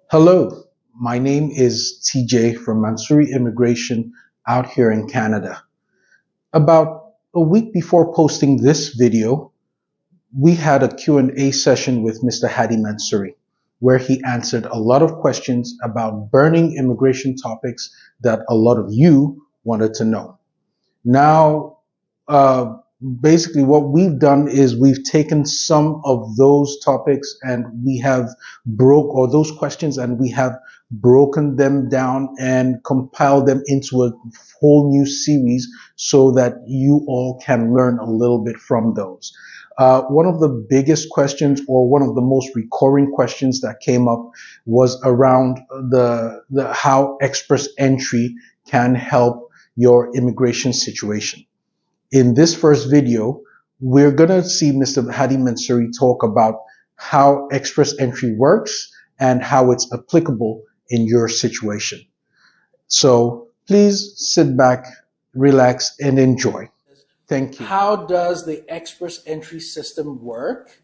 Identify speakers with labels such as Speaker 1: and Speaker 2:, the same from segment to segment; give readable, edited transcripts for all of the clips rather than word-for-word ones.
Speaker 1: Hello, my name is TJ from Mansouri Immigration out here in Canada. About a week before posting this video, we had a Q&A session with Mr. Hadi Mansouri, where he answered a lot of questions about burning immigration topics that a lot of you wanted to know. Now, uh, basically what we've done is we've taken some of those topics and we have those questions and we have broken them down and compiled them into a whole new series so that you all can learn a little bit from those. One of the biggest questions or one of the most recurring questions that came up was around the how express entry can help your immigration situation. In this first video, we're going to see Mr. Hadi Mansouri talk about how express entry works and how it's applicable in your situation. So please sit back, relax, and enjoy. Thank you.
Speaker 2: How does the express entry system work?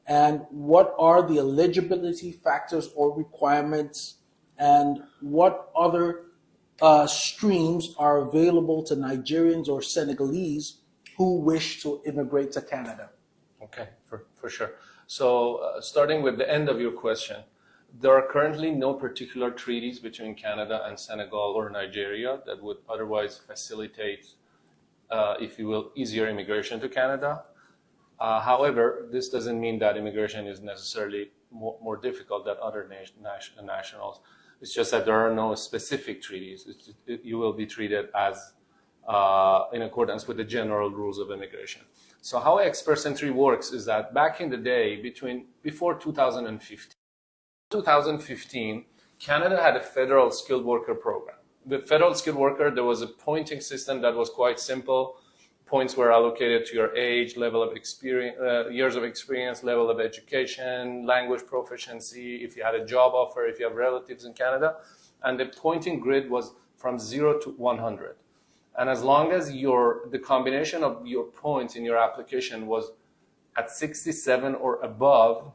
Speaker 2: And what are the eligibility factors or requirements? And what other streams are available to Nigerians or Senegalese who wish to immigrate to Canada?
Speaker 3: Okay, for sure. So starting with the end of your question, there are currently no particular treaties between Canada and Senegal or Nigeria that would otherwise facilitate, if you will, easier immigration to Canada. However, this doesn't mean that immigration is necessarily more difficult than other nationals. It's just that there are no specific treaties. You will be treated as in accordance with the general rules of immigration. So how express entry works is that back in the day, before 2015, Canada had a federal skilled worker program. The federal skilled worker, there was a pointing system that was quite simple. Points were allocated to your age, level of experience, years of experience, level of education, language proficiency, if you had a job offer, if you have relatives in Canada. And the pointing grid was from 0 to 100. And as long as the combination of your points in your application was at 67 or above,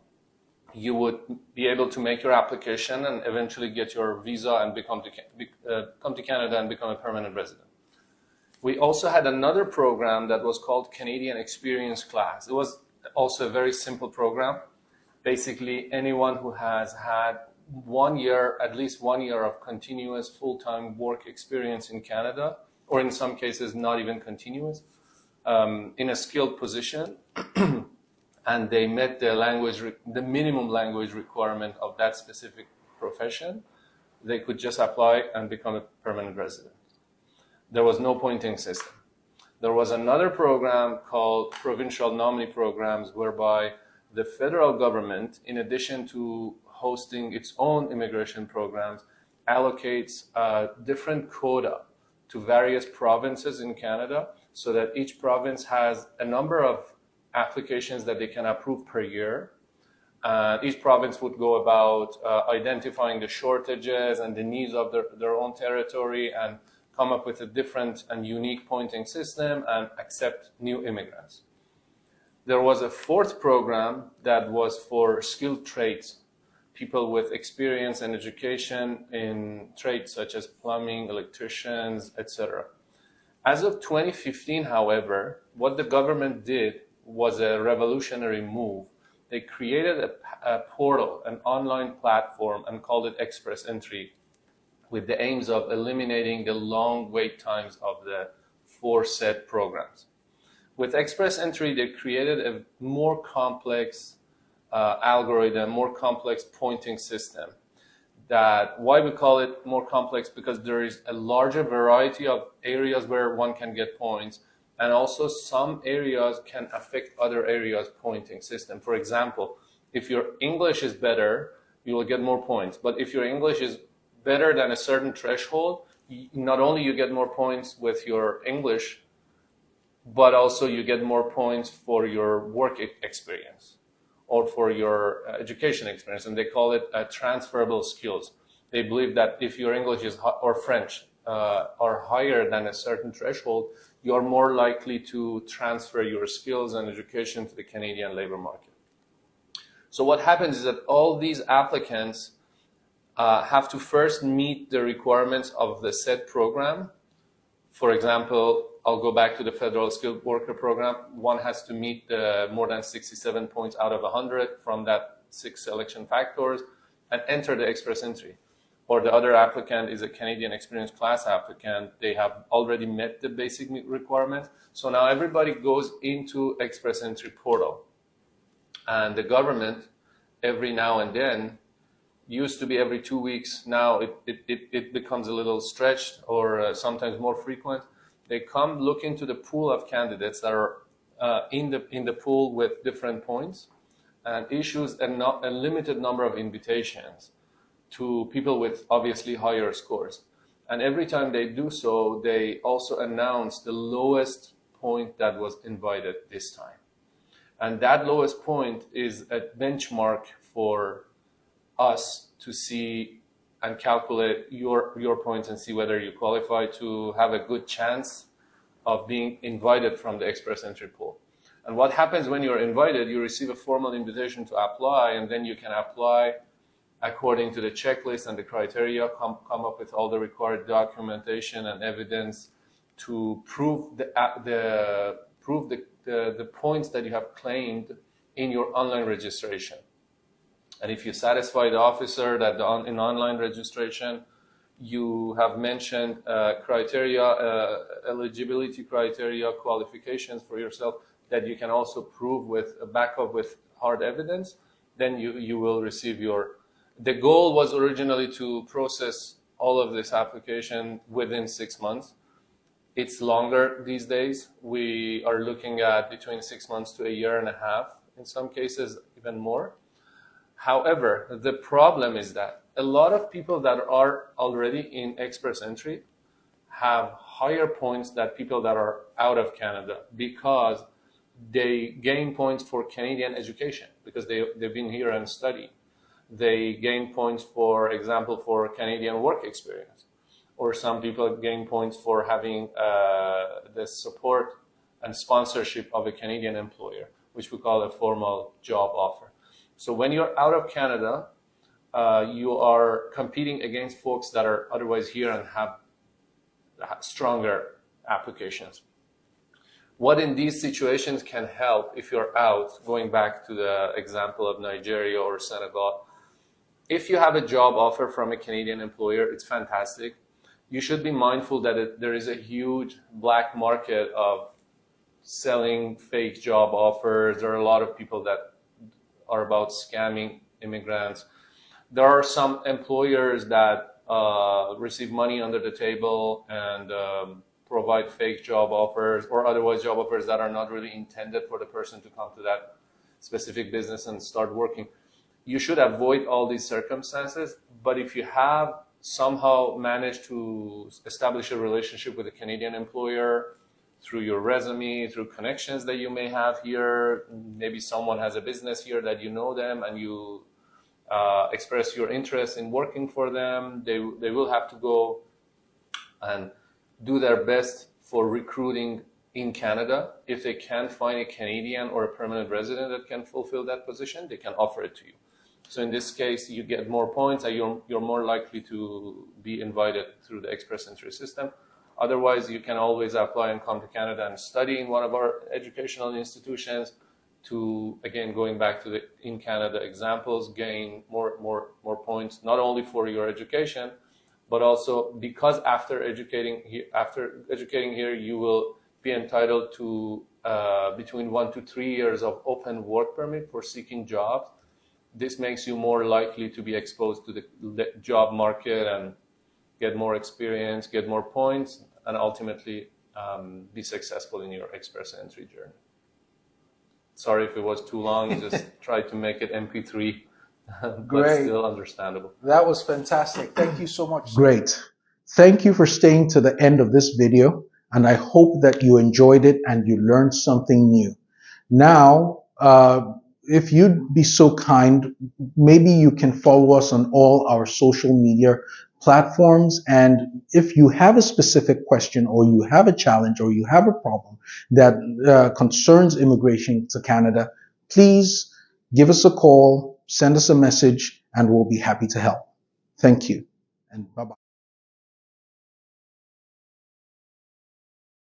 Speaker 3: you would be able to make your application and eventually get your visa and come to Canada and become a permanent resident. We also had another program that was called Canadian Experience Class. It was also a very simple program. Basically, anyone who has had at least 1 year of continuous full-time work experience in Canada, or in some cases not even continuous, in a skilled position, and they met the minimum language requirement of that specific profession, they could just apply and become a permanent resident. There was no pointing system. There was another program called Provincial Nominee Programs, whereby the federal government, in addition to hosting its own immigration programs, allocates a different quota to various provinces in Canada so that each province has a number of applications that they can approve per year. Each province would go about identifying the shortages and the needs of their own territory and come up with a different and unique pointing system and accept new immigrants. There was a fourth program that was for skilled trades, people with experience and education in trades such as plumbing, electricians, etc. As of 2015, however, what the government did was a revolutionary move. They created a portal, an online platform, and called it Express Entry, with the aims of eliminating the long wait times of the four set programs. With Express Entry, they created a more complex algorithm, more complex pointing system. Why we call it more complex? Because there is a larger variety of areas where one can get points, and also some areas can affect other areas' pointing system. For example, if your English is better, you will get more points. But if your English is better than a certain threshold, not only you get more points with your English, but also you get more points for your work experience or for your education experience. And they call it transferable skills. They believe that if your English or French are higher than a certain threshold, you're more likely to transfer your skills and education to the Canadian labor market. So what happens is that all these applicants have to first meet the requirements of the said program. For example, I'll go back to the federal skilled worker program. One has to meet the more than 67 points out of 100 from that 6 selection factors and enter the express entry. Or the other applicant is a Canadian experienced class applicant. They have already met the basic requirements. So now everybody goes into express entry portal. And the government, every now and then, used to be every 2 weeks. Now it becomes a little stretched or sometimes more frequent. They come look into the pool of candidates that are in the pool with different points and issues a limited number of invitations to people with obviously higher scores. And every time they do so, they also announce the lowest point that was invited this time. And that lowest point is a benchmark for us to see and calculate your points and see whether you qualify to have a good chance of being invited from the express entry pool. And what happens when you're invited, you receive a formal invitation to apply, and then you can apply according to the checklist and the criteria, come up with all the required documentation and evidence to prove the points that you have claimed in your online registration. And if you satisfy the officer that in online registration, you have mentioned criteria, eligibility criteria, qualifications for yourself that you can also prove with a backup with hard evidence, then you will receive your. The goal was originally to process all of this application within 6 months. It's longer these days. We are looking at between 6 months to a year and a half, in some cases even more. However, the problem is that a lot of people that are already in express entry have higher points than people that are out of Canada because they gain points for Canadian education because they've been here and studied. They gain points, for example, for Canadian work experience. Or some people gain points for having the support and sponsorship of a Canadian employer, which we call a formal job offer. So when you're out of Canada, you are competing against folks that are otherwise here and have stronger applications. What in these situations can help if you're out, going back to the example of Nigeria or Senegal, if you have a job offer from a Canadian employer, it's fantastic. You should be mindful that there is a huge black market of selling fake job offers. There are a lot of people that are about scamming immigrants. There are some employers that receive money under the table and provide fake job offers or otherwise job offers that are not really intended for the person to come to that specific business and start working. You should avoid all these circumstances, but if you have somehow managed to establish a relationship with a Canadian employer through your resume, through connections that you may have here, maybe someone has a business here that you know them and you express your interest in working for them, they will have to go and do their best for recruiting in Canada. If they can't find a Canadian or a permanent resident that can fulfill that position, they can offer it to you. So in this case, you get more points and you're more likely to be invited through the express entry system. Otherwise, you can always apply and come to Canada and study in one of our educational institutions to, again, going back to the in Canada examples, gain more points, not only for your education, but also because after educating here, you will be entitled to between 1 to 3 years of open work permit for seeking jobs. This makes you more likely to be exposed to the job market and get more experience, get more points, and ultimately be successful in your express entry journey. Sorry if it was too long, just try to make it MP3, but
Speaker 2: Great.
Speaker 3: Still understandable.
Speaker 2: That was fantastic. Thank you so much.
Speaker 1: Great. Thank you for staying to the end of this video, and I hope that you enjoyed it and you learned something new. Now, if you'd be so kind, maybe you can follow us on all our social media platforms. And if you have a specific question or you have a challenge or you have a problem that concerns immigration to Canada, please give us a call, send us a message, and we'll be happy to help. Thank you, and bye-bye.